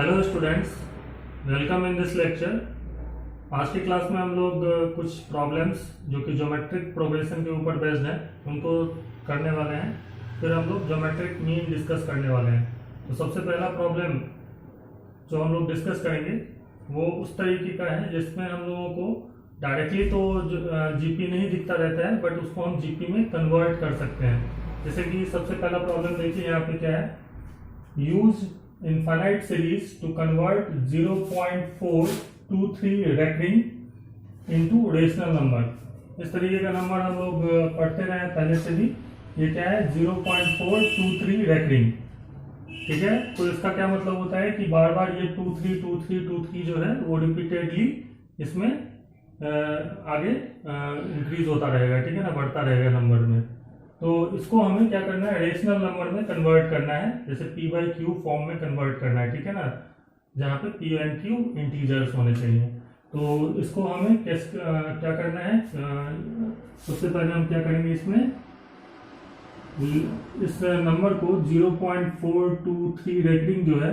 Hello students, welcome in this lecture. आज की class में हम लोग कुछ प्रॉब्लम्स जो कि ज्योमेट्रिक प्रोग्रेशन के ऊपर बेस्ड हैं उनको करने वाले हैं। फिर हम लोग ज्योमेट्रिक मीन डिस्कस करने वाले हैं। तो सबसे पहला प्रॉब्लम जो हम लोग डिस्कस करेंगे वो उस तरीके का है जिसमें हम लोगों को डायरेक्टली तो जीपी नहीं दिखता रहता है, बट उसको हम जीपी में कन्वर्ट कर सकते हैं। जैसे कि सबसे पहला प्रॉब्लम देखिए, यहाँ पे क्या है, use infinite series to convert 0.423 recurring into rational number। इस तरीके का नंबर हम लोग पढ़ते रहे हैं पहले से भी। ये क्या है, 0.423 recurring। ठीक है, तो इसका क्या मतलब होता है कि बार बार ये 232323 जो है वो रिपीटेडली इसमें आगे इंक्रीज होता रहेगा। ठीक है ना, बढ़ता रहेगा नंबर में। तो इसको हमें क्या करना है, रेशनल नंबर में कन्वर्ट करना है, जैसे p बाई क्यू फॉर्म में कन्वर्ट करना है। ठीक है ना, जहाँ पे p एंड q इंटीजर्स होने चाहिए। तो इसको हमें क्या करना है, सबसे पहले हम क्या करेंगे, इसमें इस नंबर को 0.423 रेकरिंग जो है,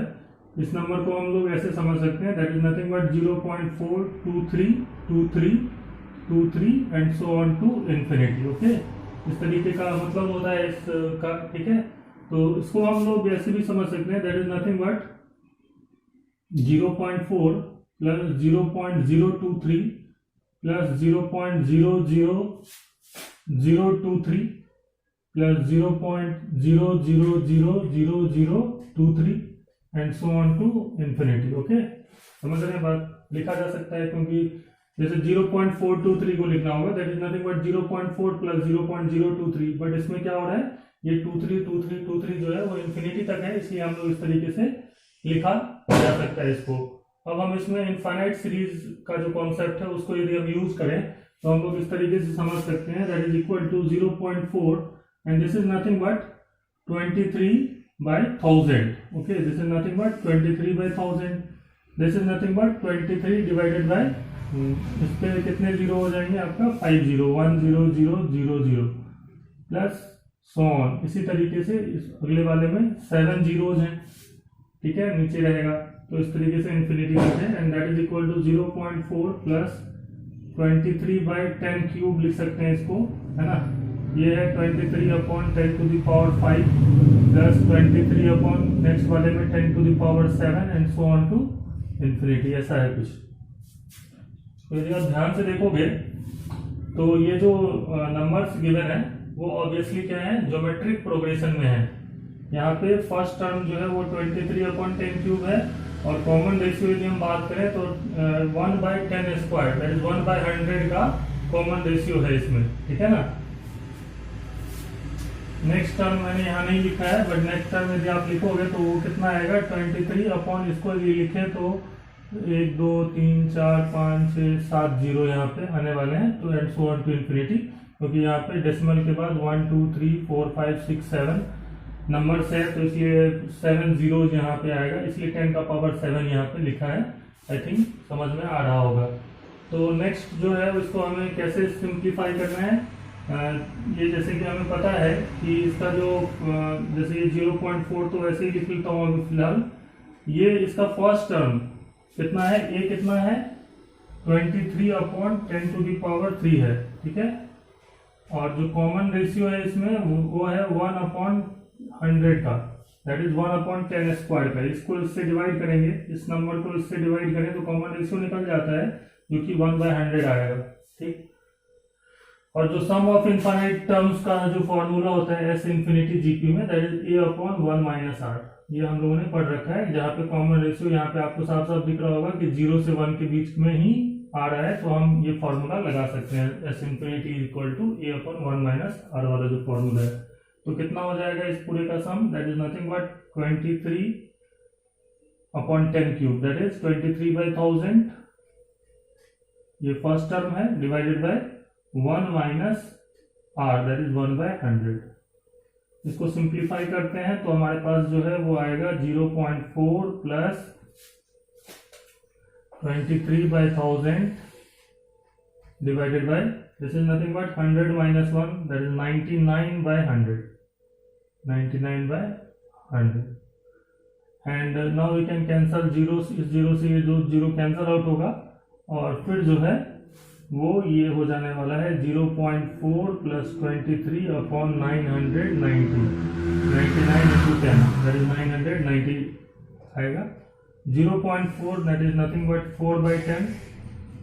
इस नंबर को हम लोग ऐसे समझ सकते हैं, that is nothing but 0.4232323 and so on to infinity. Okay, इस तरीके का मतलब होता है इसका। ठीक है, तो इसको हम लोग ऐसे भी समझ सकते हैं, that is nothing but 0.4 plus 0.023 plus 0.00023 plus 0.0000023 and so on to infinity. Okay, समझ रहे हैं बात, लिखा जा सकता है, क्योंकि जैसे 0.423 को लिखना होगा, that is nothing but 0.4 plus 0.023, but इसमें क्या हो रहा है, ये 232323 जो है वो इन्फिनिटी तक है, इसलिए हम लोग इस तरीके से लिखा जा सकता है इसको। अब हम इसमें इनफाइनाइट सीरीज का जो कॉन्सेप्ट है उसको यदि हम यूज करें तो हम लोग इस तरीके से समझ सकते हैं, that is equal to 0.4 and this is nothing but 23/1000। Okay, this is nothing but 23/1000। This is nothing but 23 divided by, इस पे कितने जीरो हो जाएंगे आपका, 5 0 1 0 0 0 0 प्लस सो ऑन। इसी तरीके से इस अगले वाले में 7 जीरोज हैं। ठीक है, नीचे रहेगा, तो इस तरीके से इन्फिनिटी तक है, and that is equal to 0.4 plus 23/10 cube लिख सकते हैं इसको, है ना। ये है 23/10 to the power 5 plus 23 upon next वाले में 10 to the power 7 and so on to infinity. ऐसा है कुछ। तो यदि आप ध्यान से देखोगे तो ये जो नंबर्स गिवन है वो ऑब्वियसली क्या है, ज्योमेट्रिक प्रोग्रेशन में है। यहाँ पे फर्स्ट टर्म जो है वो 23/10 क्यूब है, और कॉमन रेशियो यदि हम बात करें तो 1/10² दैट इज 1/100 का कॉमन रेशियो है इसमें। ठीक है ना। नेक्स्ट टर्म मैंने यहाँ नहीं लिखा है, बट नेक्स्ट टर्म यदि आप लिखोगे तो वो कितना आएगा, 23 अपॉन इसको यदि लिखे तो 1 2 3 4 5 6 7 जीरो यहाँ पे आने वाले हैं, तो and so on to infinity, क्योंकि यहाँ पे डेसिमल के बाद 1 2 3 4 5 6 7 नंबर्स है, तो इसलिए 7 जीरोज यहाँ पे आएगा, इसलिए 10 का पावर 7 यहाँ पे लिखा है। आई थिंक समझ में आ रहा होगा। तो नेक्स्ट जो है इसको हमें कैसे सिंप्लीफाई करना है, ये जैसे कि हमें पता है कि इसका जो जैसे ये 0.4 तो वैसे ही लिख लेता हूँ अभी फिलहाल। ये इसका फर्स्ट टर्म कितना है, ए कितना है, 23/10 टू द पावर 3 है। ठीक है, और जो कॉमन रेशियो है इसमें वो है 1/100 का, दैट इज 1/10² का। इसको इससे डिवाइड करेंगे, इस नंबर को इससे डिवाइड करें तो कॉमन रेशियो निकल जाता है, जो कि 1/100 आएगा। ठीक, और जो सम ऑफ इनफाइनाइट टर्म्स का जो फॉर्मूला होता है एस इन्फिनिटी जीपी में, दैट इज a/1 - r। ये हम लोगों ने पढ़ रखा है, जहाँ पे कॉमन रेशियो यहाँ पे आपको साफ साफ दिख रहा होगा कि 0 से 1 के बीच में ही आ रहा है, तो हम ये फॉर्मूला लगा सकते हैं, S infinity equal to a/1 - r वाला जो फॉर्मूला है। तो कितना हो जाएगा इस पूरे का sum, that is nothing but 23/10 cube, that is 23/1000। ये फर्स्ट टर्म है, divided by 1 - r that is 1/100। इसको सिंप्लीफाई करते हैं तो हमारे पास जो है वो आएगा 0.4 plus 23/1000 divided by, this is nothing but 100 - 1 that is 99/100, 99/100 and now we can cancel zero, इस जीरो से ये जो जीरो कैंसल आउट होगा और फिर जो है वो ये हो जाने वाला है 0.4 plus 23 upon 990, 99 into 10 that is 990 आएगा। 0.4 that is nothing but 4/10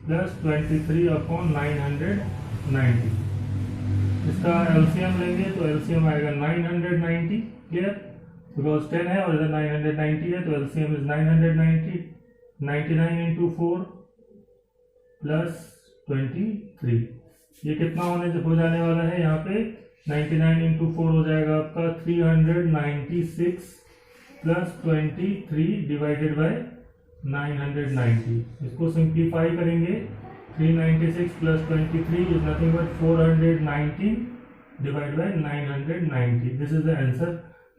plus 23 upon 990। इसका एलसीएम लेंगे तो एलसीएम आएगा 990, क्लियर, बिकॉज 10 है और इधर 990 है तो एलसीएम इज 990, 99 इंटू 4 प्लस 23। ये कितना हो जाने वाला है यहाँ पे 99 इंटू 4 हो जाएगा आपका 396 प्लस 23 डिवाइडेड बाय 990। इसको सिंप्लीफाई करेंगे 396 plus 23 is nothing but 419 divide by 990। This is the answer.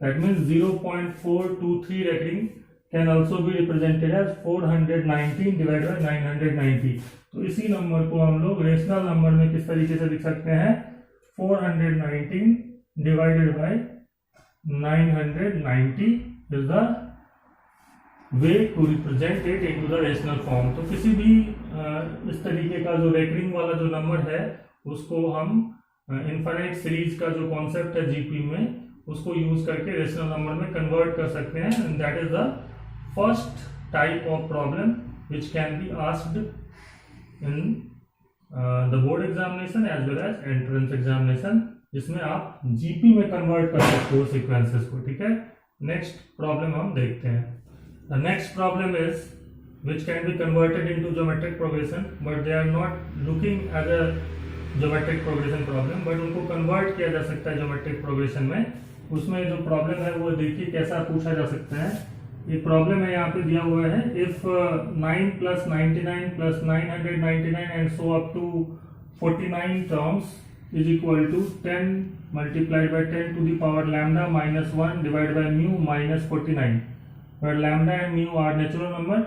That means 0.423 recurring can also be represented as 419 divided by 990। तो इसी नंबर को हम लोग रेशनल नंबर में किस तरीके से लिख सकते हैं, 419 divided by 990 is the way to represent it into the rational form. तो किसी भी इस तरीके का जो रेकरिंग वाला जो नंबर है उसको हम इनफाइनाइट सीरीज का जो कॉन्सेप्ट है जीपी में उसको यूज करके रेशनल नंबर में कन्वर्ट कर सकते हैं। And that is the first type of problem which can be asked in the board examination as well as entrance examination, जिसमें आप जीपी में कन्वर्ट कर सकते हो सीक्वेंसेस को, ठीक है। नेक्स्ट प्रॉब्लम हम देखते हैं। The next problem is which can be converted into geometric progression but they are not looking as a geometric progression problem, but उनको कन्वर्ट किया जा सकता है geometric progression में। उसमें जो प्रॉब्लम है वो देखिए कैसा पूछा जा सकता है। एक प्रॉब्लम है यहाँ पे दिया हुआ है, if 9 plus 99 plus 999 and so up to 49 terms is equal to 10 multiplied by 10 to the power lambda minus 1 divide by mu minus 49, where lambda and mu are natural number,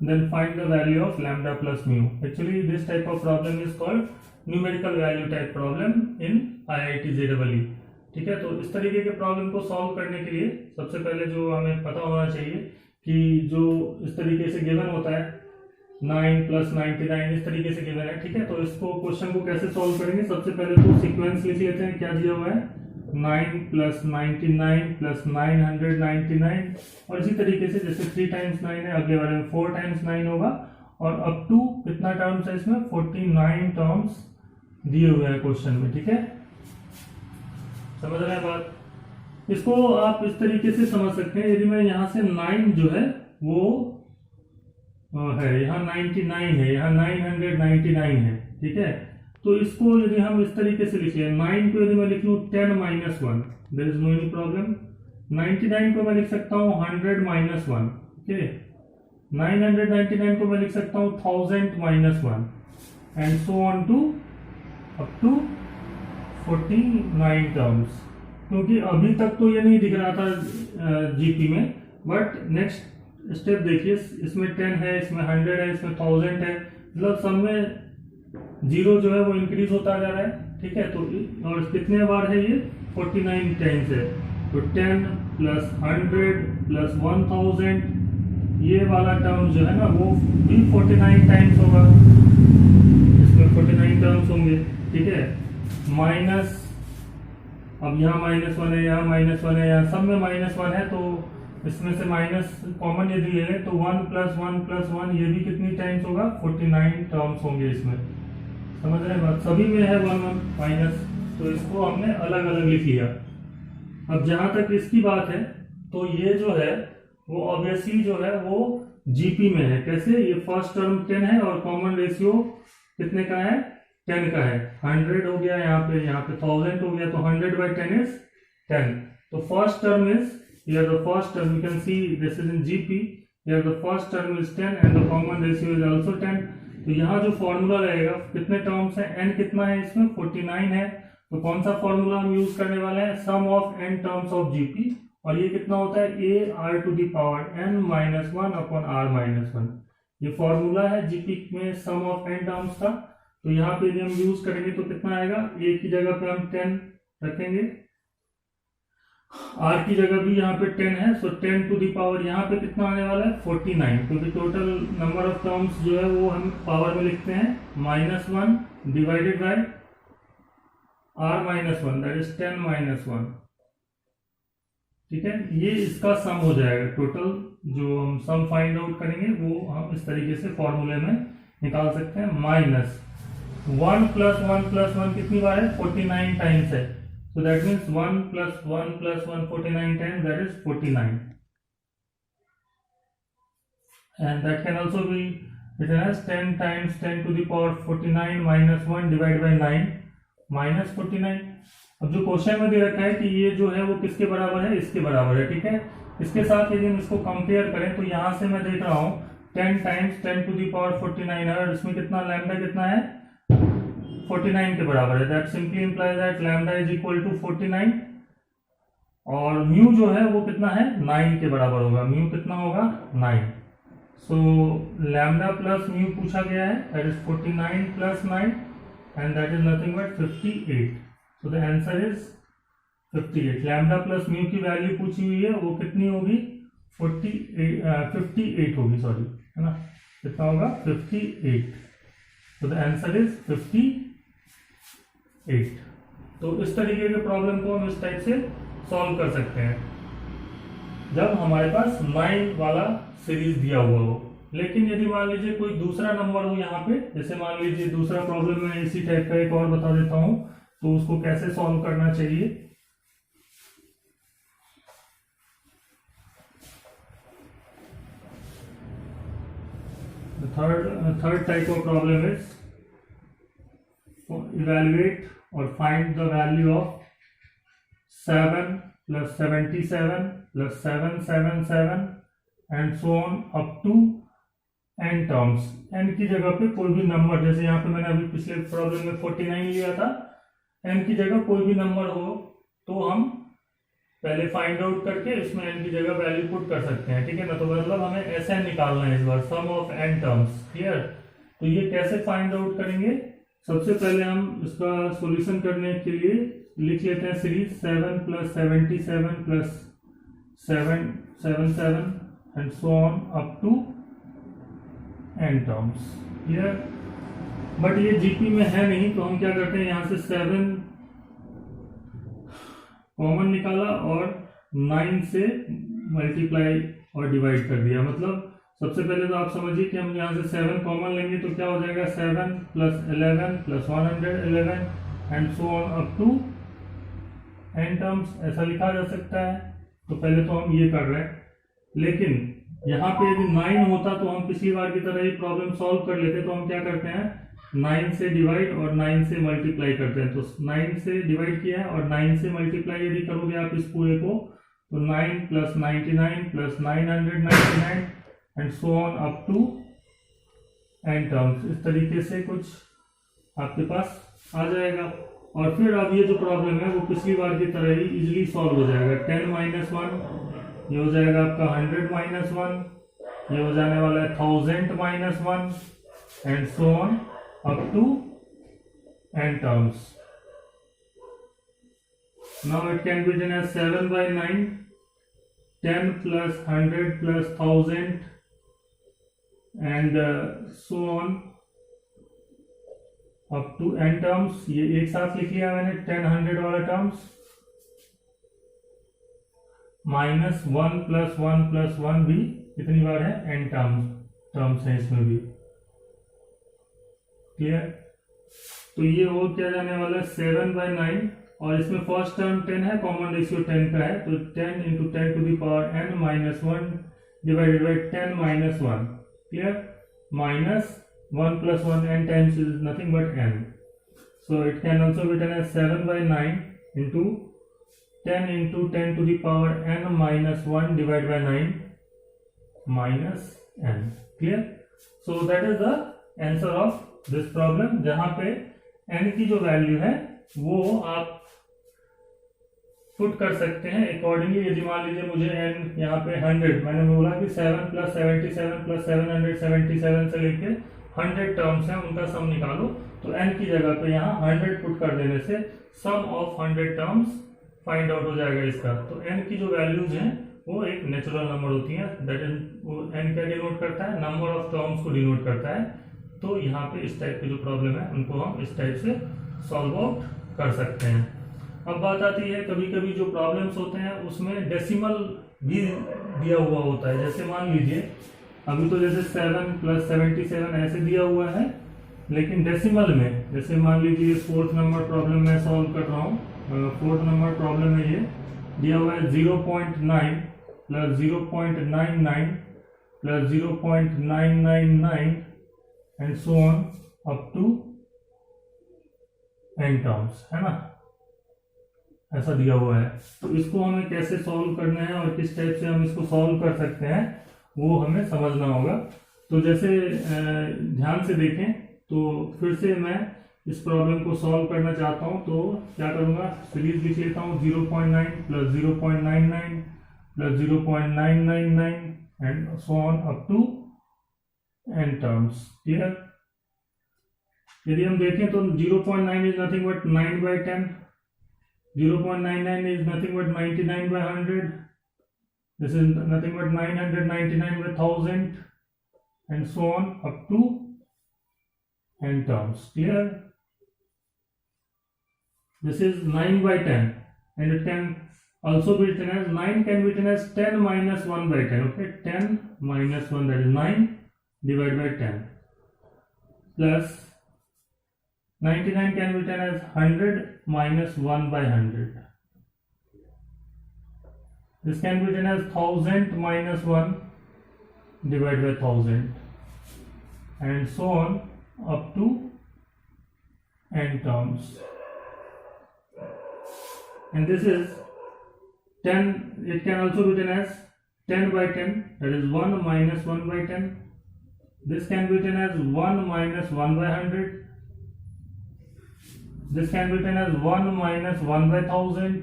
then find the value of lambda plus mu. Actually this type of problem is called numerical value type problem in IIT JEE। ठीक है, तो इस तरीके के problem को solve करने के लिए सबसे पहले जो हमें पता होना चाहिए कि जो इस तरीके से गिवन होता है 9 प्लस 99 इस तरीके से गिवन है, ठीक है। तो इसको क्वेश्चन को कैसे सॉल्व करेंगे, सबसे पहले तो सीक्वेंस लिख लेते हैं। क्या दिया हुआ है 9 प्लस 99 प्लस 999 और इसी तरीके से जैसे 3 टाइम्स 9 है अगले वाले में 4 टाइम्स 9 होगा और अप टू कितना टर्म्स है इसमें 49 टर्म्स दिए हुए हैं क्वेश्चन में, ठीक है। समझ रहे हैं बात। इसको आप इस तरीके से समझ सकते हैं, यदि मैं यहाँ से 9 जो है वो है यहाँ 99 है, यहाँ 999 है, ठीक है। तो इसको यदि हम इस तरीके से लिख लें, 9 को यदि मैं लिख लूँ 10 minus 1 there is no any problem. 99 को मैं लिख सकता हूँ 100 माइनस 1, ओके। 999 को मैं लिख सकता हूँ 1000 minus 1 and so on to up to 49 terms. क्योंकि अभी तक तो ये नहीं दिख रहा था जीपी में, बट नेक्स्ट स्टेप देखिए, इसमें 10 है, इसमें 100 है, इसमें 1000 है, मतलब सब में जीरो जो है वो इंक्रीज होता जा रहा है, ठीक है। तो और कितने बार है ये 49 टाइम्स है, तो 10 प्लस 100 प्लस 1000 ये वाला टर्म जो है ना वो भी 49 टाइम्स होगा, इसमें 49 टर्म्स होंगे, ठीक है। माइनस, अब यहाँ -1 है, यहाँ -1 है, यहाँ सब में -1 है, तो इसमें से माइनस कॉमन यदि ले लें तो 1 प्लस 1 प्लस 1 ये भी कितनी टाइम्स होगा 49 टर्म्स होंगे इसमें। समझ रहे हैं बात, सभी में है 1 माइनस, तो इसको हमने अलग अलग लिख लिया। अब जहां तक इसकी बात है तो ये जो है वो ऑब्वियसली जो है वो जीपी में है। कैसे, ये फर्स्ट टर्म 10 है और कॉमन रेशियो कितने का है 10 का है। 100 हो गया यहाँ पे 1000 हो गया, तो 100 by 10 is 10। तो first term is here the first term, you can see this is in GP, here the first term is 10 and the common ratio is also 10। तो यहाँ जो फॉर्मूला रहेगा कितने टर्म्स है, n कितना है इसमें 49 है, तो कौन सा फॉर्मूला हम यूज करने वाले हैं, sum of n terms of GP, और ये कितना होता है a r to the power n minus 1 upon r minus 1। ये फॉर्मूला है जीपी में सम ऑफ n टर्म्स का। तो यहाँ पे यदि हम यूज करेंगे तो कितना आएगा, a की जगह पे हम 10 रखेंगे, r की जगह भी यहाँ पे 10 है, सो 10 टू दी पावर यहाँ पे कितना आने वाला है 49, क्योंकि टोटल नंबर ऑफ टर्म्स जो है वो हम पावर में लिखते हैं -1 divided by r-1, that is 10-1। ठीक है, ये इसका सम हो जाएगा। टोटल जो हम सम फाइंड आउट करेंगे वो हम इस तरीके से फॉर्मूले में निकाल सकते हैं। -1 + 1 + 1 कितनी बार है 49 टाइम्स है, so that means 1 + 1 + 1 49 times, that is 49, and that can also be written as 10 times 10 to the power 49 - 1 divided by 9 -49। अब जो क्वेश्चन में दे रखा है कि ये जो है वो किसके बराबर है, इसके बराबर है। ठीक है, इसके साथ यदि हम इसको कंपेयर करें तो यहां से मैं देख रहा हूं 10 times 10 to the power 49 है, और इसमें कितना लैम्डा कितना है 49 के बराबर है। That simply implies that lambda is equal to 49, और म्यू जो है वो कितना है 9 के बराबर होगा। म्यू कितना होगा 9, सो लैम्डा प्लस म्यू पूछा गया है, that is 49 + 9 and that is nothing but 58, so the answer is 58। Lambda plus mu की वैल्यू पूछी हुई है, वो कितनी होगी 58 होगी, सॉरी, है ना, कितना होगा 58, so the answer is 58। तो इस तरीके के प्रॉब्लम को हम इस टाइप से सॉल्व कर सकते हैं जब हमारे पास 9 वाला सीरीज दिया हुआ हो। लेकिन यदि मान लीजिए कोई दूसरा नंबर हो यहाँ पे, जैसे मान लीजिए दूसरा प्रॉब्लम मैं इसी टाइप का एक और बता देता हूं, तो उसको कैसे सॉल्व करना चाहिए। Third type of problem is evaluate और find the value of 7 + 77 + 777 and so on up to n terms. n की जगह पे कोई भी नंबर, जैसे यहाँ पे मैंने अभी पिछले प्रॉब्लम में 49 लिया था, n की जगह कोई भी नंबर हो तो हम पहले फाइंड आउट करके इसमें n की जगह वैल्यू पुट कर सकते हैं। ठीक है ना, तो मतलब हमें Sn निकालना है इस बार, सम ऑफ n टर्म्स। क्लियर, तो ये कैसे फाइंड आउट करेंगे, सबसे पहले हम इसका सॉल्यूशन करने के लिए लिख लेते हैं series 7 + 77 + 777 and so on up to n terms. Clear, but ये जीपी में है नहीं, तो हम क्या करते हैं, यहां से 7 कॉमन निकाला और 9 से मल्टीप्लाई और डिवाइड कर दिया। मतलब सबसे पहले तो आप समझिए कि हम यहां से 7 कॉमन लेंगे तो क्या हो जाएगा 7 + 11 + 111 and so on up to n terms, ऐसा लिखा जा सकता है। तो पहले तो हम ये कर रहे हैं, लेकिन यहाँ पे यदि 9 होता तो हम पिछली बार की तरह ही प्रॉब्लम सॉल्व कर लेते। तो हम क्या करते हैं 9 से डिवाइड और 9 से मल्टीप्लाई करते हैं। तो 9 से डिवाइड किया है और 9 से मल्टीप्लाई यदि करोगे आप इस पूरे को, तो 9 + 99 + 999 and so on up to n terms. इस तरीके से कुछ आपके पास आ जाएगा, और फिर अब ये जो प्रॉब्लम है वो पिछली बार की तरह ही इजिली सॉल्व हो जाएगा। 10 - 1 ये हो जाएगा आपका 100 - 1, ये हो जाने वाला है 1000 - 1 and so on up to n terms. Now it can be written as 7/9, 10 + 100 + 1000 and so on up to n terms. ये एक साथ लिख लिया मैंने 10 100 वाला टर्म्स, -1 + 1 + 1 भी कितनी बार है n टर्म्स है इसमें भी। क्लियर, तो ये हो क्या जाने वाला है 7/9, और इसमें फर्स्ट टर्म 10 है, कॉमन रेशियो 10 का है, तो 10 × 10 to the power n - 1 divided by 10 - 1। Clear, -1 + 1 n times is nothing but n, so it can also be written as 7/9 into 10 × 10 to the power n - 1 divided by 9 minus n। Clear, so that is the answer of this problem, जहां पे n की जो value है वो आप put कर सकते हैं अकॉर्डिंगली। यदि मान लीजिए मुझे n यहाँ पे 100, मैंने बोला कि 7 + 77 + 777 से लेके 100 टर्म्स हैं, उनका सम निकालो, तो n की जगह पे यहाँ 100 पुट कर देने से सम ऑफ 100 टर्म्स फाइंड आउट हो जाएगा इसका। तो n की जो वैल्यूज हैं वो एक नेचुरल नंबर होती हैं, दैट इज वो n क्या डिनोट करता है, नंबर ऑफ टर्म्स को डिनोट करता है। तो यहाँ पे इस टाइप की जो प्रॉब्लम है उनको हम इस टाइप से सॉल्व आउट कर सकते हैं। अब बात आती है कभी कभी जो प्रॉब्लम्स होते हैं उसमें डेसिमल भी दिया हुआ होता है। जैसे मान लीजिए अभी तो जैसे 7 + 77 ऐसे दिया हुआ है, लेकिन डेसिमल में जैसे मान लीजिए 4th नंबर प्रॉब्लम मैं सॉल्व कर रहा हूँ। 4th नंबर प्रॉब्लम में ये दिया हुआ है 0.9 + 0.99 + 0.999 and so on up to n terms, है ना, ऐसा दिया हुआ है। तो इसको हमें कैसे सॉल्व करना है और किस टाइप से हम इसको सॉल्व कर सकते हैं वो हमें समझना होगा। तो जैसे ध्यान से देखें, तो फिर से मैं इस प्रॉब्लम को सॉल्व करना चाहता हूं, तो क्या करूंगा, सीरीज लिख लेता हूं 0.9 + 0.99 + 0.999 and so on up to n terms. Clear? यदि हम देखें तो 0.9 is nothing but 9/10, 0.99 is nothing but 99/100, this is nothing but 999/1000 and so on up to n terms. Clear? This is 9/10 and it can also be written as 9 can be written as 10 - 1/10. Okay, 10 - 1, that is 9 divided by 10 plus 99 can be written as 100 - 1/100. This can be written as 1000 - 1 divided by 1000 and so on up to n terms. And this is 10, it can also be written as 10/10, that is 1 - 1/10. This can be written as 1 - 1/100. This can be written as 1 - 1/1000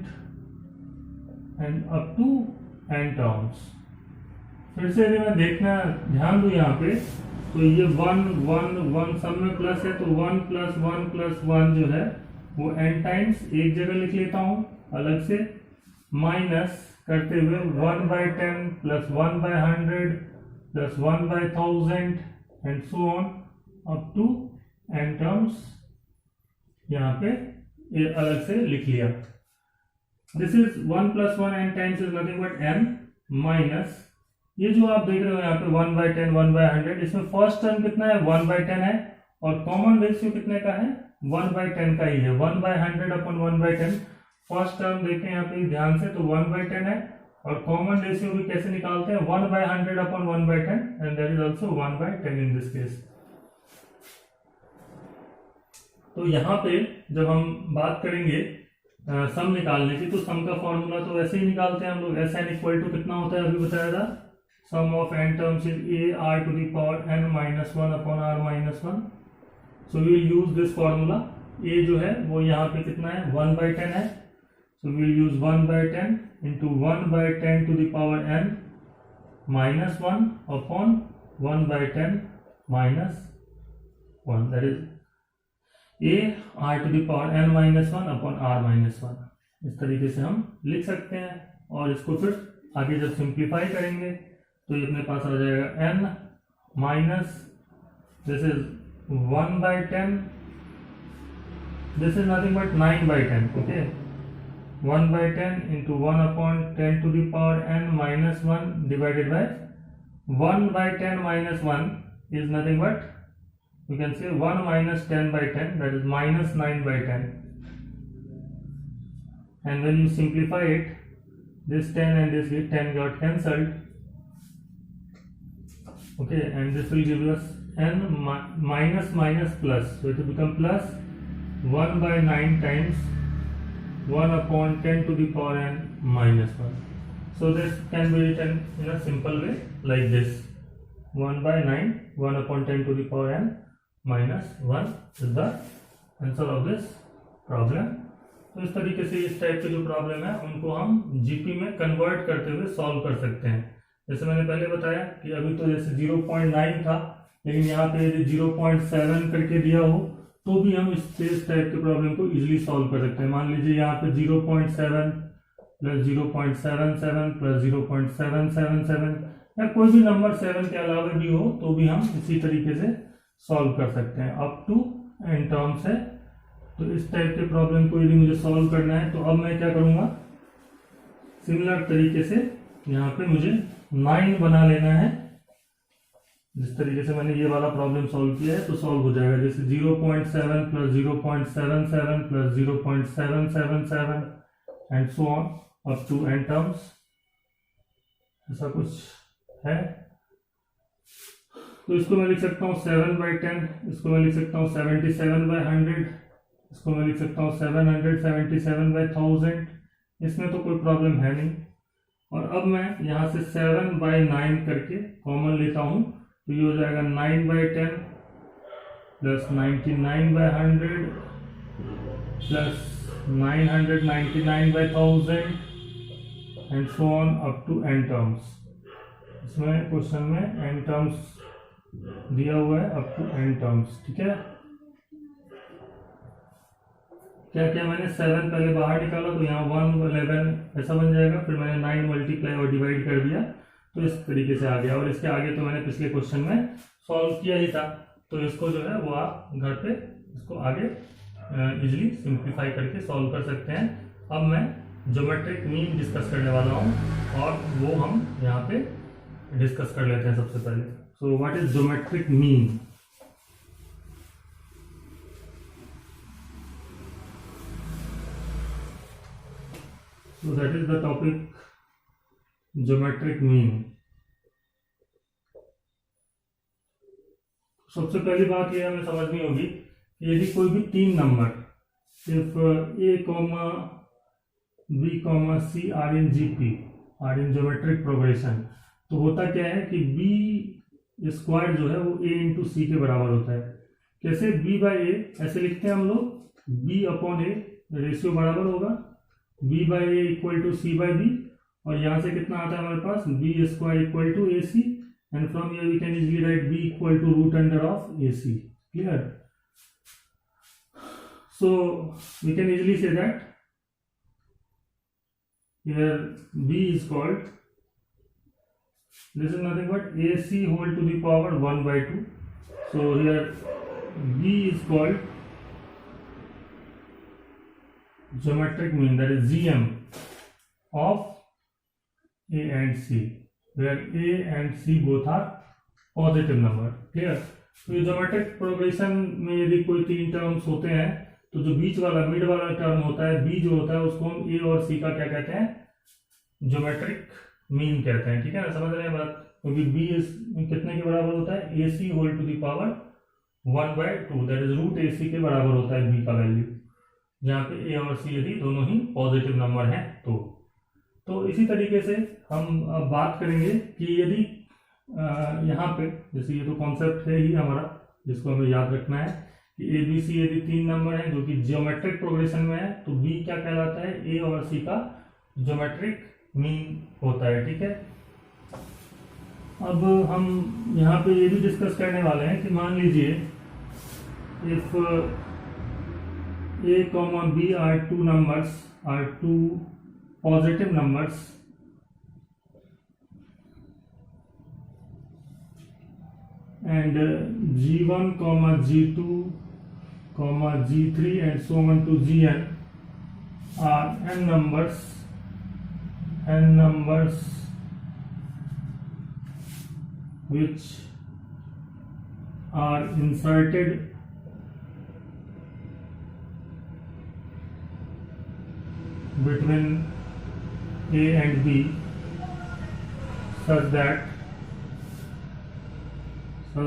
and up to n terms. फिर से यदि मैं देखना ध्यान दूं यहाँ पे, तो ये 1 1 1 सब में प्लस है, तो 1 + 1 + 1 जो है वो n टाइम्स एक जगह लिख लेता हूँ अलग से, माइनस करते हुए 1/10 + 1/100 + 1/1000 and so on up to n terms यहाँ पे ये अलग से लिख लिया। This is 1 + 1 n times is nothing but n minus ये जो आप देख रहे हो यहाँ पे 1/10 1/100, इसमें फर्स्ट टर्म कितना है 1/10 है और कॉमन रेशियो कितने का है 1/10 का ही है, 1/100/1/10। फर्स्ट टर्म देखें यहाँ पे ध्यान से, तो 1/10 है और कॉमन रेशियो भी कैसे निकालते हैं 1/100/1/10 and that is also 1/10 in this case. तो यहाँ पे जब हम बात करेंगे सम निकालने की, तो सम का फॉर्मूला तो वैसे ही निकालते हैं हम लोग, Sn = कितना होता है अभी बताया था, sum of n terms is a(r⁻n - 1/r-1). So we will use this formula. a जो है वो यहाँ पे कितना है 1/10 है, so we will use 1/10 into 1/10 to the power n minus 1 upon 1/10 minus 1, that is a(r⁻n - 1 upon r-1). इस तरीके से हम लिख सकते हैं और इसको फिर आगे जब सिंप्लीफाई करेंगे तो ये अपने पास आ जाएगा n minus this is 1/10, this is nothing but 9/10, okay, 1/10 into 1/10 to the power n minus 1 divided by 1/10 minus 1 is nothing but you can say 1 minus 10/10, that is minus 9/10, and when you simplify it, this 10 and this 10 got cancelled, okay, and this will give us n minus minus plus, so it will become plus 1/9 times 1/10 to the power n minus 1. So this can be written in a simple way like this, 1/9 1/10 to the power n minus 1 is the answer of this problem. तो इस तरीके से इस type के जो problem है उनको हम जीपी में कन्वर्ट करते हुए सॉल्व कर सकते हैं। जैसे मैंने पहले बताया कि अभी तो जैसे 0.9 था, लेकिन यहाँ पे यदि 0.7 करके दिया हो तो भी हम इस टाइप के प्रॉब्लम को इजीली सॉल्व कर सकते हैं। मान लीजिए यहाँ पे 0.7 प्लस 0.77 प्लस 0.777 या कोई भी नंबर 7 के अलावा भी हो तो भी हम इसी तरीके से सॉल्व कर सकते हैं। अप टू n टर्म्स है, तो इस टाइप के प्रॉब्लम को यदि मुझे सॉल्व करना है तो अब मैं क्या करूंगा, सिमिलर तरीके से यहाँ पे मुझे 9 बना लेना है। जिस तरीके से मैंने ये वाला प्रॉब्लम सॉल्व किया है तो सॉल्व हो जाएगा, जैसे 0.7 plus 0.77 plus 0.777 and so on up to n terms, ऐसा कुछ है। तो इसको मैं लिख सकता हूँ 7/10, इसको मैं लिख सकता हूँ 77/100, इसको मैं लिख सकता हूँ 777/1000। इसमें तो कोई प्रॉब्लम है नहीं। और अब मैं यहाँ से 7/9 करके कॉमन लेता हूँ तो ये हो जाएगा 9/10 plus 99/100 plus 999/1000 and so on up to n terms. इसमें क्वेश्चन में n टर्म्स दिया हुआ है, अप टू n टर्म्स, ठीक है। क्या क्या मैंने 7 पहले बाहर निकाला तो यहाँ 1 11 ऐसा बन जाएगा, फिर मैंने 9 मल्टीप्लाई और डिवाइड कर दिया तो इस तरीके से आ गया। और इसके आगे तो मैंने पिछले क्वेश्चन में सॉल्व किया ही था, तो इसको जो है वो आप घर पे इसको आगे इजीली सिंप्लीफाई करके सॉल्व कर सकते हैं। अब मैं ज्योमेट्रिक मीन डिस्कस करने वाला हूँ और वो हम यहाँ पे डिस्कस कर लेते हैं सबसे पहले। So what is geometric mean? So that is the topic, geometric mean। सबसे पहली बात ये हमें समझनी होगी कि यदि कोई भी 3 नंबर सिर्फ a, b, c are in GP are in geometric progression, तो होता क्या है कि b स्क्वायर जो है वो a इंटू सी के बराबर होता है। कैसे? b/a ऐसे लिखते हैं हम लोग, b/a रेशियो बराबर होगा b/a इक्वल टू c/b, और यहाँ से कितना आता है हमारे पास b square equal to ac, and from here we can easily write b equal to root under of ac। Clear? So we can easily say that here b is called, this is nothing but ac whole to the power 1/2। so here b is called geometric mean, that is GM of a and c, where a and c both are positive number। clear? तो ये geometric progression में यदि कोई 3 terms होते हैं तो जो बीच वाला मिड वाला टर्म होता है b जो होता है उसको हम a और c का क्या कहते हैं? ज्योमेट्रिक मीन कहते हैं। ठीक है ना, समझ रहे हैं बात? क्योंकि b कितने के बराबर होता है? ac whole to the power 1/2, that is root ac के बराबर होता है b का वैल्यू, जहाँ पे a और c यदि दोनों ही पॉजिटिव नंबर हैं तो इसी तरीके से हम अब बात करेंगे कि यदि यहाँ पे जैसे ये तो कॉन्सेप्ट है ही हमारा जिसको हमें याद रखना है कि ए बी सी यदि 3 नंबर हैं जो कि ज्योमेट्रिक प्रोग्रेशन में है तो b क्या कहलाता है? a और c का ज्योमेट्रिक मीन होता है। ठीक है, अब हम यहाँ पे ये भी डिस्कस करने वाले हैं कि मान लीजिए if a, b are 2 numbers, are 2 positive numbers, and g1, g2, g3 and so on to gn are n numbers which are inserted between a and b such that a,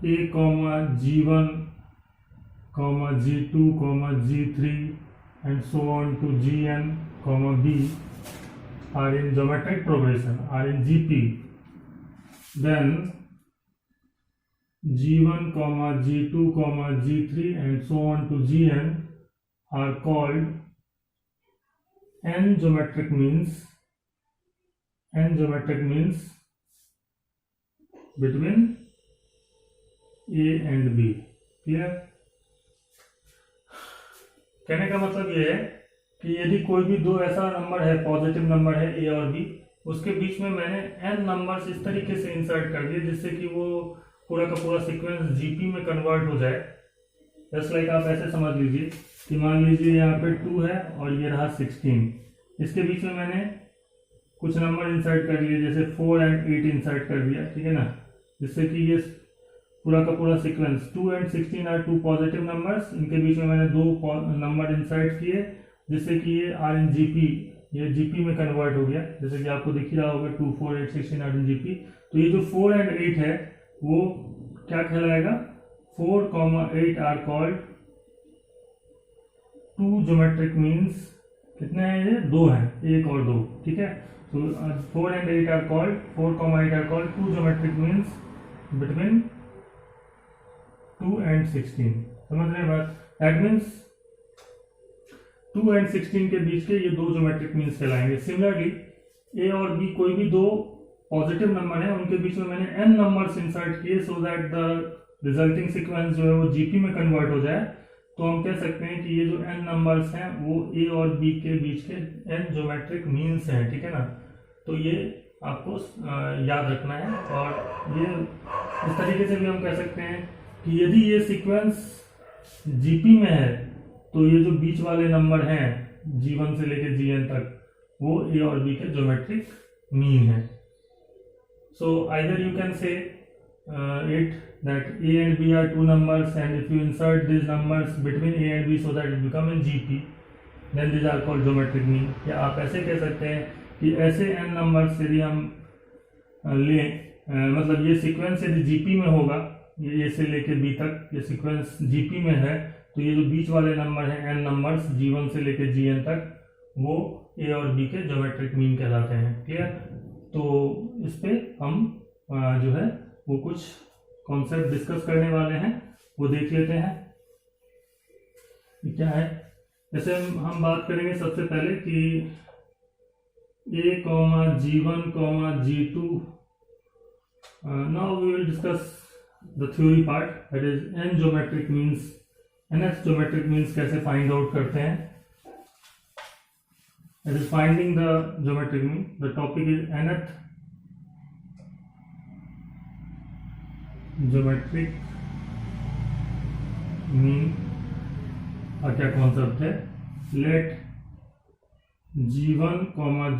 g1, g2, g3 and so on to gn, b are in geometric progression, are in GP, then g1, g2, g3 and so on to gn are called n geometric means between a and b। Clear? कहने का मतलब ये है कि यदि कोई भी दो ऐसा नंबर है, पॉजिटिव नंबर है ए और बी, उसके बीच में मैंने n नंबर्स इस तरीके से इंसर्ट कर दिए जिससे कि वो पूरा का पूरा सीक्वेंस जीपी में कन्वर्ट हो जाए। जस्ट लाइक आप ऐसे समझ लीजिए कि मान लीजिए यहाँ पे 2 है और ये रहा 16, इसके बीच में मैंने कुछ नंबर इंसर्ट कर लिए, जैसे 4 और 8 इंसर्ट कर दिया, ठीक है ना, जिससे कि ये पूरा का पूरा सीक्वेंस 2 और 16 आर 2 पॉजिटिव नंबर्स, इनके बीच में मैंने 2 नंबर इंसर्ट किए जिससे कि ये आर इन जीपी, ये जीपी में कन्वर्ट हो गया, जैसे कि आपको दिख ही रहा होगा 2, 4, 8, 16 आर इन जीपी। तो ये जो 4 और 8 है वो क्या कहलाएगा, 4, 8 आर कॉल्ड 2 ज्योमेट्रिक मीन्स, कितने हैं ये, 2 हैं, 1 और 2, ठीक है। तो 4 और 8 are called 4, 8 are called 2 geometric means between 2 और 16, समझ रहे हैं बात। दैट मीन्स 2 और 16 के बीच के ये 2 ज्योमेट्रिक मीन्स कहलाएंगे। सिमिलरली ए और बी कोई भी 2 पॉजिटिव नंबर है, उनके बीच में मैंने n नंबर्स इंसर्ट किए so that the resulting sequence जो है वो जीपी में कन्वर्ट हो जाए। तो हम कह सकते हैं कि ये जो n नंबर्स हैं वो ए और बी के बीच के n ज्योमेट्रिक मीन्स हैं, ठीक है ना। तो ये आपको याद रखना है। और ये इस तरीके से भी हम कह सकते हैं कि यदि ये सीक्वेंस जीपी में है तो ये जो बीच वाले नंबर हैं G1 से लेके Gn तक वो A और B के ज्योमेट्रिक मीन है। So either you can say it that A and B are 2 numbers and if you insert these numbers between A and B so that it become in GP then these are called geometric mean। या आप ऐसे कह सकते हैं कि ऐसे n numbers यदि हम लें, मतलब ये सीक्वेंस यदि GP में होगा, ये A से लेके B तक ये सीक्वेंस GP में है, तो ये जो बीच वाले नंबर हैं n नंबर्स G1 से लेके Gn तक वो A और B के ज्योमेट्रिक मीन कहलाते हैं। क्लियर। तो इस पे हम जो है वो कुछ कॉन्सेप्ट डिस्कस करने वाले हैं, वो देख लेते हैं क्या है। जैसे हम बात करेंगे सबसे पहले कि A, G1, G2, now we will discuss the theory part, that is n geometric means, nth geometric means कैसे फाइंड आउट करते हैं। That is finding the geometric mean. The topic is nth geometric mean का क्या concept है। Let G1,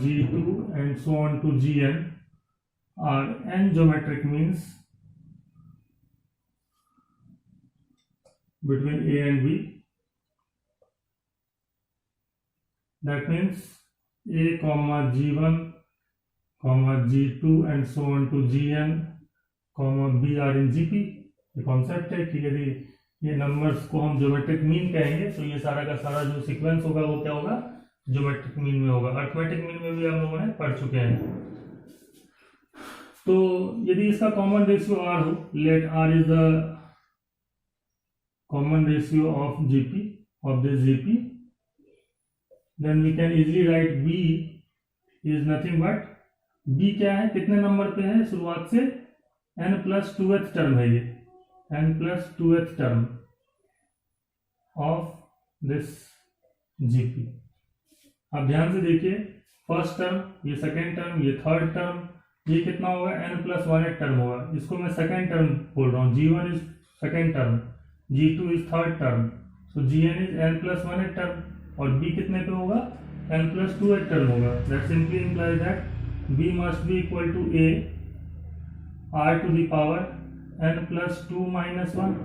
G2 and so on to Gn are n geometric means between A and B. That means A, G1, G2 and so on to Gn, B are in GP। ये concept है कि यदि ये numbers को हम geometric mean कहेंगे तो ये सारा का सारा जो सीक्वेंस होगा वो क्या होगा, ज्योमेट्रिक मीन में होगा। अर्थमेटिक मीन में भी हम लोगों ने पढ़ चुके हैं। तो यदि इसका कॉमन रेशियो R हो, let R is the common ratio of GP, of this GP, then we can easily write B is nothing but, B क्या है, कितने नंबर पे है, शुरुआत से n+2th टर्म है, ये n+2th term of this GP। आप ध्यान से देखिए, फर्स्ट टर्म, ये सेकेंड टर्म, ये थर्ड टर्म, ये कितना होगा, n+1th टर्म होगा। इसको मैं सेकेंड टर्म बोल रहा हूँ। G1 is second term, G2 is third term, so Gn is n+1th term, और B कितने पे होगा, n+2th टर्म होगा। That simply implies that B must be equal to A r to the power n+2 - 1।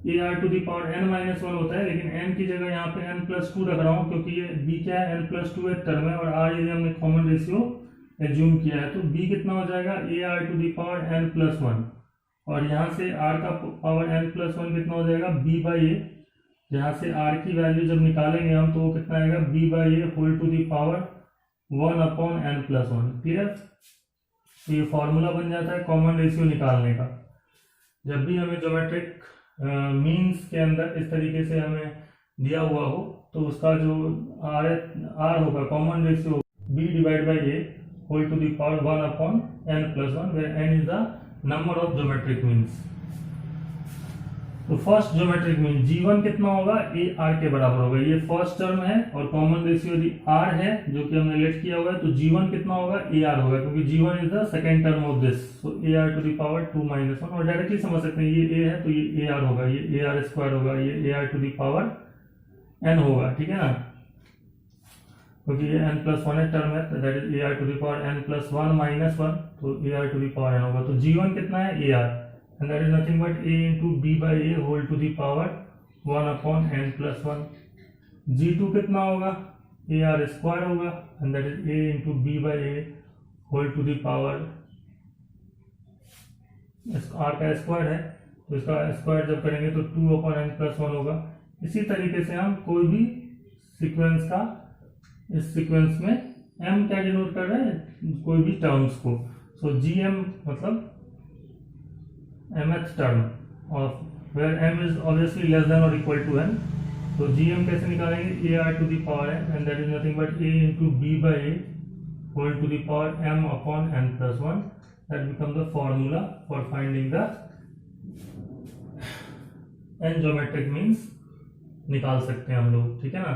A r to the power n-1 होता है, लेकिन n की जगह यहाँ पे n+2 रख रहा हूँ क्योंकि ये B क्या है, n+2th टर्म है, और r यदि हमने कॉमन रेशियो एज्यूम किया है तो B कितना हो जाएगा, A r to the power n+1, और यहाँ से r का पावर n+1 कितना हो जाएगा, B/A। जहाँ से r की वैल्यू जब निकालेंगे हम तो वो कितना आएगा, B/A whole to the power 1/n+1। Clear. तो ये फॉर्मूला बन जाता है कॉमन रेशियो निकालने का। जब भी हमें ज्योमेट्रिक मीन्स के अंदर इस तरीके से हमें दिया हुआ हो तो उसका जो r होगा, common ratio B/A whole to the power 1/n+1, where n is the number of geometric means। तो फर्स्ट ज्योमेट्रिक मीन G1 कितना होगा, ए आर के बराबर होगा। ये फर्स्ट टर्म है और कॉमन रेशियो यदि आर है जो कि हमने लेट किया हुआ है, तो G1 कितना होगा, ए आर होगा, क्योंकि G1 is the second term of this, so a r to the power 2 - 1। और डायरेक्टली समझ सकते हैं, ये ए है तो ये ए आर होगा, ये ए आर स्क्वायर होगा, ये a r to the power n होगा, ठीक है ना, क्योंकि ये n+1 है टर्म है, that is a r to the power n+1 - 1, तो a r to the power n होगा। तो G1 कितना है, a r, and that is nothing but a into b by a whole to the power 1/n+1। G2 कितना होगा, a are square होगा, and that is a into b by a whole to the power, r का square है तो इसका square जब करेंगे तो 2/n+1 होगा। इसी तरीके से हम कोई भी सीक्वेंस का, इस सीक्वेंस में m क्या डिनोट कर रहे हैं, कोई भी टर्म्स को, सो gm मतलब mth term of where m is obviously less than or equal to n, तो gm कैसे निकालेंगे, a r to the power n, and that is nothing but a into b by a whole to the power m/n+1। that become the formula for finding the n geometric means, निकाल सकते हैं हम लोग, ठीक है ना।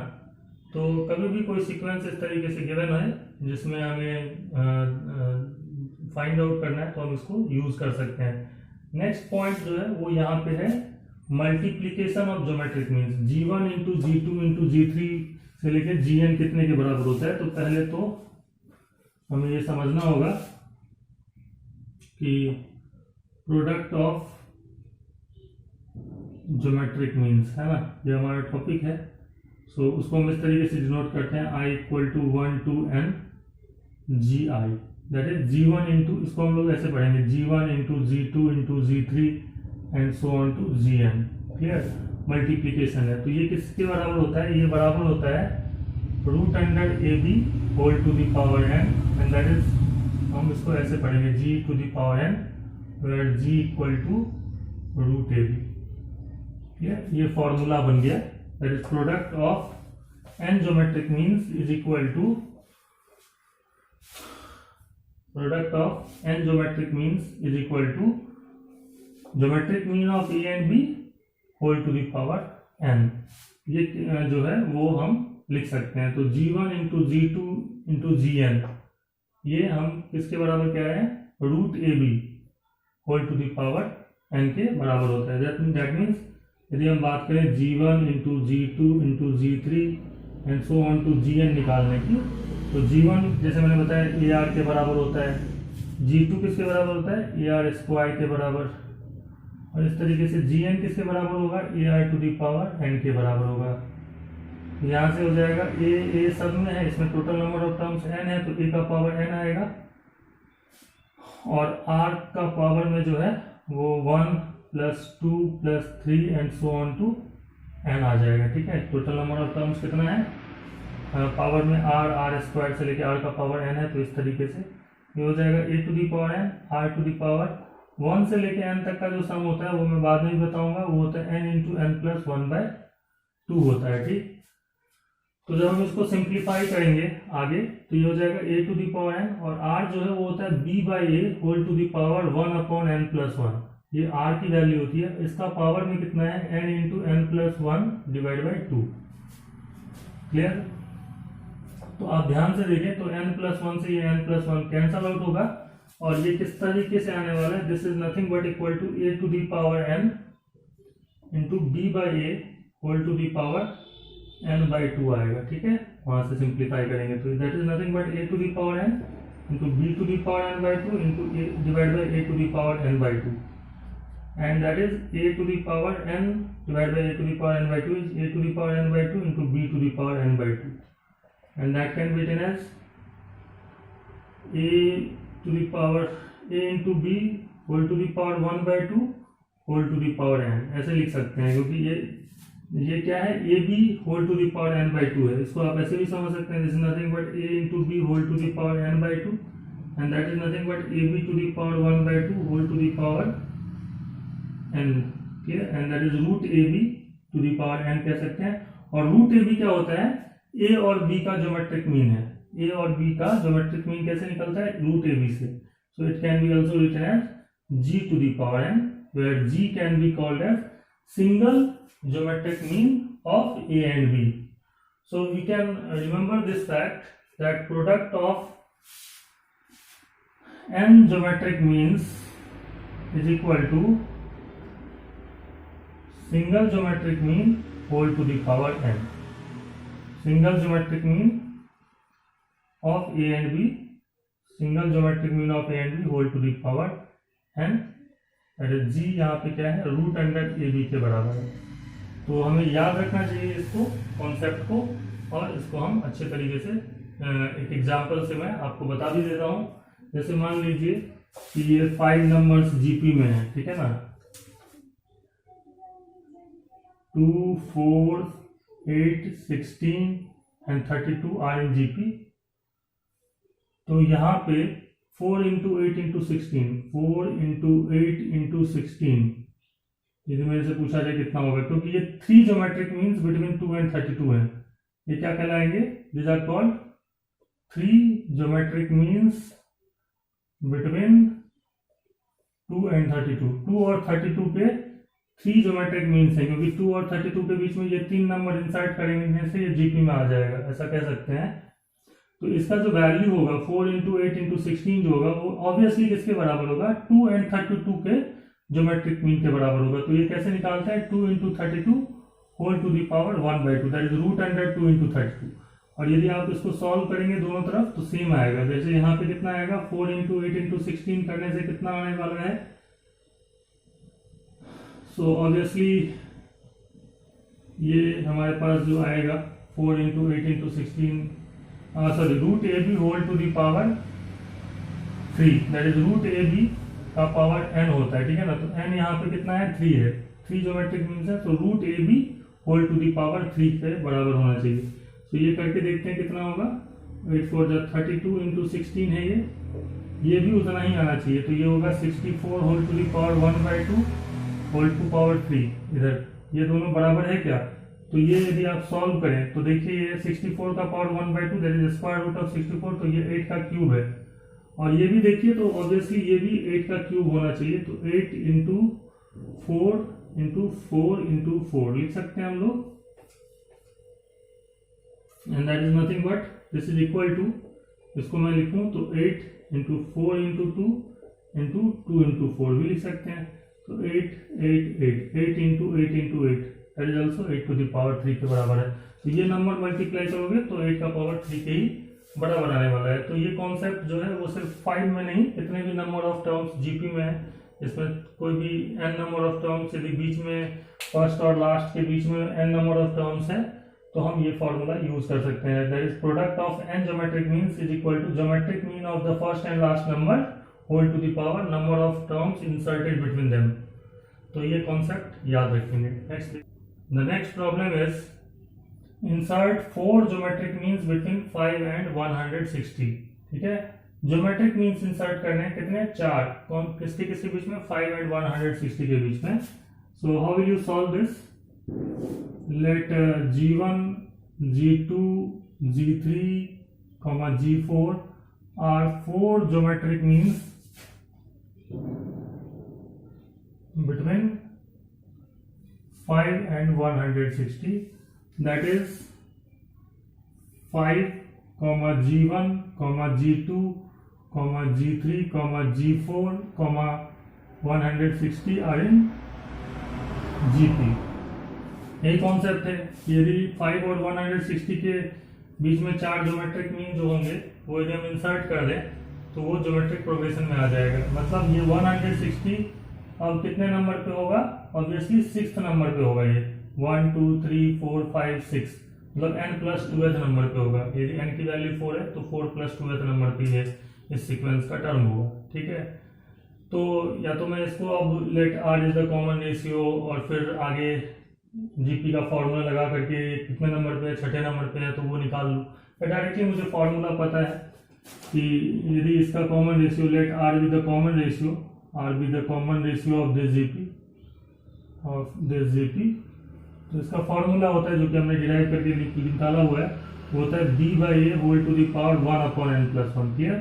तो कभी भी कोई सीक्वेंस इस तरीके से गिवन है जिसमें हमें फाइंड आउट करना है तो हम इसको यूज कर सकते हैं। नेक्स्ट पॉइंट जो है वो यहाँ पे है multiplication of geometric means, G1 into G2 into G3 से लेके Gn कितने के बराबर होता है। तो पहले तो हमें ये समझना होगा कि प्रोडक्ट ऑफ ज्योमेट्रिक मीन्स है ना, ये हमारा टॉपिक है। सो उसको हम इस तरीके से डिनोट करते हैं, I = 1 to n Gi, that is G1 into, इसको हम लोग ऐसे पढ़ेंगे, G1 into G2 into G3 and so on to Gn, clear. Multiplication है तो ये किसके बराबर होता है, ये बराबर होता है √AB whole to the power n, and that is, हम इसको ऐसे पढ़ेंगे G to the power n where G = √AB, ये फॉर्मूला बन गया। That is product of n geometric means is equal to product of n geometric means is equal to geometric mean of a and b whole to the power n। ये जो है वो हम लिख सकते हैं। तो G1 into G2 into Gn, ये हम किसके बराबर कह रहे हैं, √AB whole to the power n के बराबर होता है। दैट मीन्स यदि हम बात करें G1 into G2 into G3 and so on to Gn निकालने की, तो G1 जैसे मैंने बताया ए आर के बराबर होता है, G2 किसके बराबर होता है, ए आर स्क्वायर के बराबर, और इस तरीके से Gn किसके बराबर होगा, a r to the power n के बराबर होगा। यहाँ से हो जाएगा ए सब में है, इसमें total number of terms n है तो a का पावर n आएगा, और r का पावर में जो है वो 1 + 2 + 3 and so on to n आ जाएगा, ठीक है। टोटल नंबर ऑफ टर्म्स कितना है, पावर में r स्क्वायर से लेके r का पावर n है, तो इस तरीके से ये हो जाएगा a to the power n, r to the power 1 से लेके n तक का जो सम होता है वो मैं बाद में ही बताऊंगा, वो होता है n इंटू n+1/2 होता है, ठीक। तो जब हम इसको सिंप्लीफाई करेंगे आगे तो ये हो जाएगा a to the power n, और r जो है वो होता है b by a whole to the power 1/n+1, ये r की वैल्यू होती है। इसका पावर में कितना है, n इंटू n+1/2, क्लियर। तो आप ध्यान से देखें तो n+1 से ये n+1 कैंसल आउट होगा, और ये किस तरीके से आने वाला है, this is nothing but equal to a to the power n into b by a whole to the power n/2 आएगा, ठीक है। वहां से सिंप्लीफाई करेंगे तो that is nothing but a to the power n into b to the power n/2 into divide by a to the power n/2, and that is a to the power n divided by a to the power n/2 is a to the power n/2 into b to the power n/2, and that can be written as a to the power a into b whole to the power 1/2 whole to the power n, ऐसे लिख सकते हैं, क्योंकि ये क्या है, a b whole to the power n/2 है। इसको आप ऐसे भी समझ सकते हैं, this is nothing but a into b whole to the power n/2, and that is nothing but ab to the power 1/2 whole to the power n, clear, and that is √ab to the power n कह सकते हैं। और √ab क्या होता है, a और b का geometric mean है। a और b का ज्योमेट्रिक मीन कैसे निकलता है, √ab से। So it can be also written as g to the power n, where g can be called as single geometric mean of A and B. So we can remember this fact that product of n geometric means is equal to single geometric mean whole to the power n. Single geometric mean of A and B, single geometric mean of A and B whole to the power n. अरे जी यहाँ पे क्या है, root under A B के बराबर है। तो हमें याद रखना चाहिए इसको, कॉन्सेप्ट को, और इसको हम अच्छे तरीके से एक एग्जांपल से मैं आपको बता भी देता हूँ। जैसे मान लीजिए कि ये 5 नंबर्स जीपी में है, ठीक है ना, 2, 4, 8, 16 एंड 32 आर इन जीपी। तो यहाँ पे 4 into 8 into 16, 4 into 8 into 16, यदि मेरे से पूछा जाए कितना होगा, क्योंकि ये 3 ज्योमेट्रिक मीन्स बिटवीन 2 and 32 है, ये क्या कहलाएंगे, this are called 3 geometric means between 2 and 32। 2 और 32 पे 3 ज्योमेट्रिक मीन्स है, क्योंकि 2 और 32 के बीच में ये 3 नंबर इंसर्ट करेंगे से ये जीपी में आ जाएगा, ऐसा कह सकते हैं। तो इसका जो वैल्यू होगा 4 into 8 into 16 जो होगा वो ऑब्वियसली किसके बराबर होगा, 2 and 32 के ज्योमेट्रिक मीन के बराबर होगा। तो ये कैसे निकालते हैं, 2 into 32 whole to the power 1/2, that is root under 2 into 32। और यदि आप इसको सॉल्व करेंगे दोनों तरफ तो सेम आएगा। जैसे यहाँ पे कितना आएगा, 4 into 8 into 16 करने से कितना आने वाला है, सो ऑब्वियसली ये हमारे पास जो आएगा 4 into 8 into 16, sorry root a b whole to the power 3, that is root a b का पावर n होता है, ठीक है ना। तो n यहाँ पे कितना है, 3 है, 3 ज्योमेट्रिक मीन्स है, तो root a b whole to the power 3 के बराबर होना चाहिए। तो ये करके देखते हैं कितना होगा, 8 4 32 into 16 है ये भी उतना ही आना चाहिए। तो ये होगा 64 whole to the power 1/2 whole to power 3, इधर ये दोनों बराबर है क्या। तो ये यदि आप सॉल्व करें तो देखिए ये 64 का power 1/2 that is square root of 64, तो ये 8 का क्यूब है। और ये भी देखिए तो ऑब्वियसली ये भी 8 का क्यूब होना चाहिए। तो 8 into 4 into 4 into 4 लिख सकते हैं हम लोग, and that is nothing but this is equal to, इसको मैं लिखूं तो 8 into 4 into 2 into 2 into 4 भी लिख सकते हैं। तो 8 8 8 8 into 8 into 8 that is also 8 to the power 3 के बराबर है। तो ये नंबर मल्टीप्लाई करोगे तो 8 का पावर 3 के ही बराबर आने वाला है। तो ये कॉन्सेप्ट जो है वो सिर्फ 5 में नहीं, इतने भी नंबर ऑफ टर्म्स जीपी में है, इसमें कोई भी n नंबर ऑफ टर्म्स यदि बीच में फर्स्ट और लास्ट के बीच में n नंबर ऑफ टर्म्स है तो हम ये फॉर्मूला यूज कर सकते हैं। That is product of n geometric means is equal to geometric mean of the first and last number whole to the power number of terms inserted between them. तो ये concept याद रखेंगे। Next, the next problem is insert 4 geometric means between 5 and 160। ठीक है, geometric means insert करने हैं कितने, 4, कौन किसके किसके बीच में, 5 and 160 के बीच में। So how will you solve this, let g1 g2 g3 g4 are 4 geometric means between 5 and 160, that is 5, g1, g2, g3, g4, 160 are in gp। यही कॉन्सेप्ट है। यदि 5 और 160 के बीच में 4 ज्योमेट्रिक मीन जो होंगे वो यदि हम इंसर्ट कर दें तो वो ज्योमेट्रिक प्रोग्रेशन में आ जाएगा। मतलब ये 160 अब कितने नंबर पे होगा, ऑब्वियसली 6th नंबर पे होगा। ये 1 2 3 4 5 6 मतलब n+2th नंबर पे होगा। यदि n की वैल्यू 4 है तो 4+2th नंबर पे ये इस सीक्वेंस का टर्म होगा। ठीक है, तो या तो मैं इसको अब let r is the common ratio और फिर आगे जीपी का फॉर्मूला लगा करके कितने नंबर पे, 6ठे नंबर पे है तो वो निकाल लूँ। या डायरेक्टली मुझे फॉर्मूला पता है कि यदि इसका common ratio let r be the common ratio, r be the common ratio of this GP, तो इसका फॉर्मूला होता है जो कि हमने डिराइव करके निकाला हुआ है, वो होता है b/a whole to the power 1/n+1। Clear.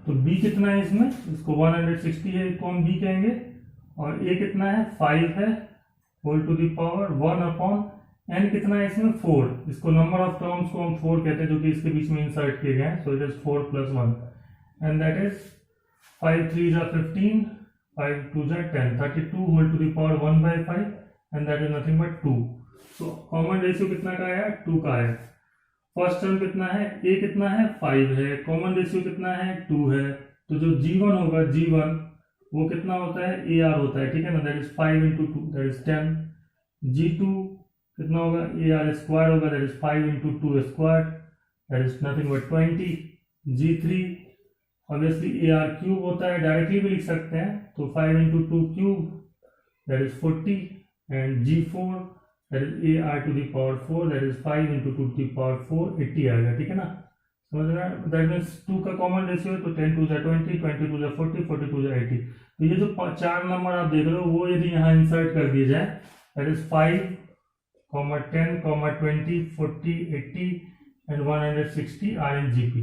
तो b कितना है इसमें, इसको 160 है, इसको हम b कहेंगे, और a कितना है, 5 है, whole to the power 1 upon n कितना है इसमें 4, इसको नंबर ऑफ टर्म्स को हम 4 कहते हैं जो कि इसके बीच में इंसर्ट किए गए हैं, so it is 4 + 1 and that is 5 3 जा 15, 5 2 जा 10, 32 whole to the power 1/5 and that is nothing but 2। So common ratio कितना का आया, 2 का आया। फर्स्ट टर्म कितना है, a कितना है 5 है, कॉमन रेशियो कितना है 2 है, तो जो g1 होगा g1 वो कितना होता है ar होता है, ठीक है ना, that is 5 × 2 that is 10। g2 कितना होगा ar स्क्वायर होगा, that is 5 × 2 square that is nothing but 20। g3 obviously ar cube होता है, डायरेक्टली भी लिख सकते हैं, तो 5 × 2 cube that is 40 and g4 that is ar to the power 4 that is 5 × 2 to the power 4 80 आएगा, ठीक है ना, समझ रहे हैं। दैट मीन्स 2 का कॉमन रेशियो है तो 10 2 जा 20, 20 2 जा 40, 40 2 जा 80। तो ये जो 4 नंबर आप देख रहे हो वो यदि यहाँ इंसर्ट कर दिए जाए, that is 5, 10, 20, 40, 80 and 160 are in G P.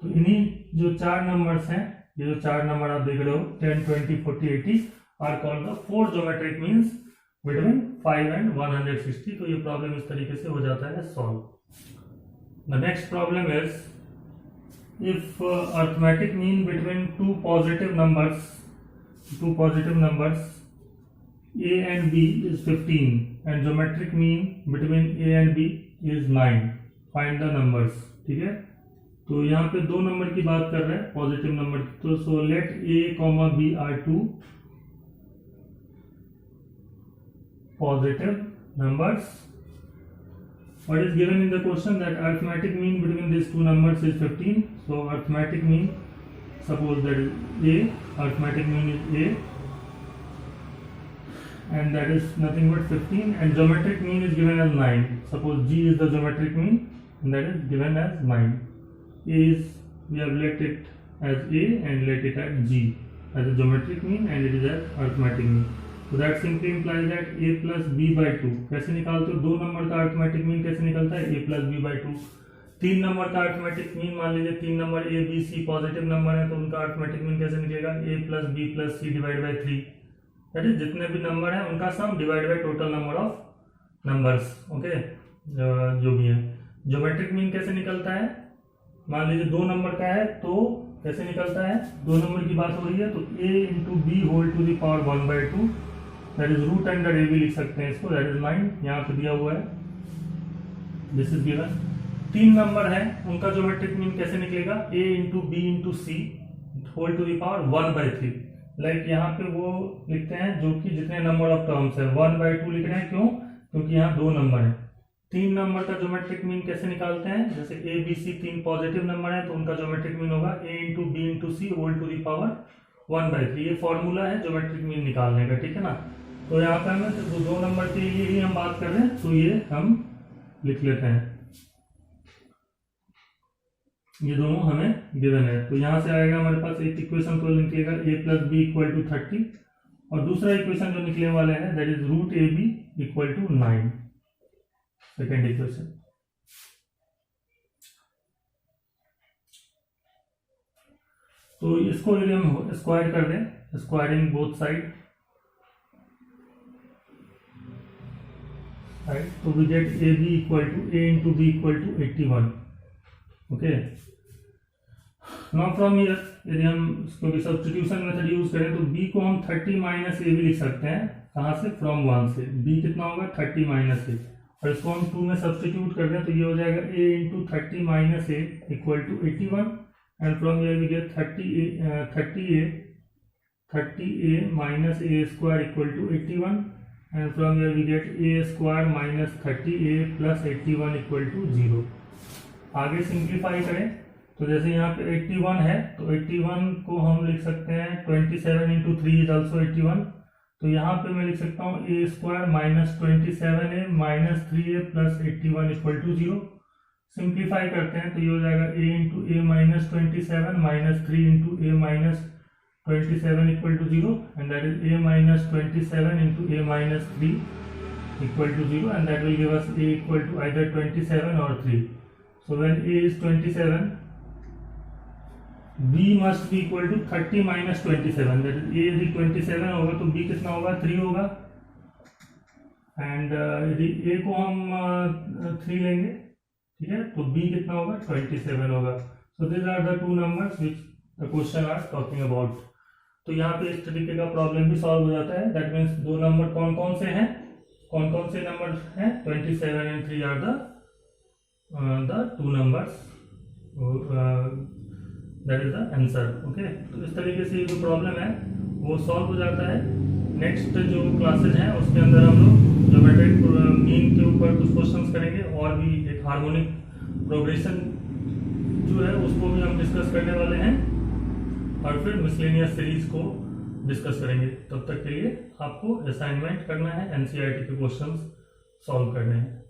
तो इन्हीं जो 4 नंबर्स हैं, ये जो 4 नंबर आप देख रहे हो 10, 20, 40, 80 are called the 4 geometric means between 5 and 160। तो ये प्रॉब्लम इस तरीके से हो जाता है solve. The next problem is if arithmetic mean between two positive numbers a and b is 15 and geometric mean between a and b is 9, find the numbers, ठीक है। तो यहाँ पे 2 नंबर की बात कर रहे हैं, पॉजिटिव नंबर की, तो so let a, b are 2 positive numbers. What is given in the question that arithmetic mean between these 2 numbers is 15. So arithmetic mean, suppose that is a, arithmetic mean is a and that is nothing but 15 and geometric mean is given as 9. Suppose g is the geometric mean and that is given as 9. A is, we have let it as a and let it as g as a geometric mean and it is as arithmetic mean. So that simply implies that a plus b by 2 कैसे निकालते हो, 2 number का arithmetic mean कैसे निकलता है a plus b by 2। 3 number का arithmetic mean मान लीजिए 3 number a b c positive number है तो उनका अरिथमेटिक मीन कैसे निकलेगा a plus b plus c divide by 3, that is जितने भी नंबर हैं उनका sum divide by total number of numbers, okay, जो भी है। ज्योमेट्रिक मीन कैसे निकलता है, मान लीजिए 2 नंबर का है तो कैसे निकलता है, 2 नंबर की बात हो रही है तो a × b whole to the power 1/2 that is root under A भी लिख सकते हैं इसको, दैट इज 9 यहाँ पे दिया हुआ है, दिस इज गिवन। 3 नंबर है उनका ज्योमेट्रिक मीन कैसे निकलेगा, a × b × c whole to the power 1/3, like यहाँ पे वो लिखते हैं जो कि जितने नंबर ऑफ टर्म्स है 1/2 लिख रहे हैं, क्यों, क्योंकि यहाँ 2 नंबर है। 3 नंबर का ज्योमेट्रिक मीन कैसे निकालते हैं, जैसे a b c 3 positive number है तो उनका ज्योमेट्रिक मीन होगा a × b × c whole to the power 1/3, ये फॉर्मूला है ज्योमेट्रिक मीन निकालने का, ठीक है ना। तो यहाँ पे हमें तो 2 नंबर के लिए ही हम बात कर रहे हैं तो ये हम लिख लेते हैं, ये दोनों हमें गिवन है। तो यहाँ से आएगा हमारे पास एक इक्वेशन तो निकलेगा a + b = 30 और दूसरा इक्वेशन जो निकलने वाले हैं that is √ab = 9, second equation. तो इसको यदि हम स्क्वायर कर दें, squaring both side, right, so we get ab = a × b = 81, okay। Now from here यदि हम इसको भी सब्स्टिट्यूशन मेथड यूज करें तो b को हम 30 - a भी लिख सकते हैं, कहाँ से, फ्रॉम 1 से, b कितना होगा 30 - a और इसको हम 2 में सब्स्टिट्यूट कर दें तो ये हो जाएगा a × 30 - a = 81 and from here we get 30a - a square = 81 and from here we get a square minus 30a plus 81 = 0। आगे सिंप्लीफाई करें तो जैसे यहाँ पे 81 है तो 81 को हम लिख सकते हैं 27 × 3 is also 81, तो यहाँ पे मैं लिख सकता हूँ a square minus 27a minus 3a plus 81 = 0। Simplify करते हैं तो ये हो जाएगा a × a minus 27 minus 3 × a minus 27 = 0 and that is a minus 27 × a minus 3 = 0 and that will give us a = either 27 or 3. So when a is 27, b must be equal to 30 - 27, that is a यदि 27 होगा तो b कितना होगा 3 होगा, and यदि ए को हम 3 लेंगे, ठीक है, तो बी कितना होगा, 27 होगा। So this are the 2 numbers which the question are talking about. तो यहाँ पे इस तरीके का प्रॉब्लम भी सॉल्व हो जाता है। दैट मीन्स 2 नंबर कौन कौन से हैं, कौन कौन से नंबर हैं, 27 and 3 are the 2 numbers, that is the answer. Okay, तो इस तरीके से जो प्रॉब्लम है वो सॉल्व हो जाता है। नेक्स्ट जो क्लासेज हैं उसके अंदर हम लोग ज्योमेट्रिक मीन के ऊपर कुछ क्वेश्चंस करेंगे, और भी एक हार्मोनिक प्रोग्रेशन जो है उसको भी हम डिस्कस करने वाले हैं, और फिर मिसलेनियस सीरीज को डिस्कस करेंगे। तब तक के लिए आपको असाइनमेंट करना है, एनसीईआरटी के क्वेश्चंस सॉल्व करने हैं।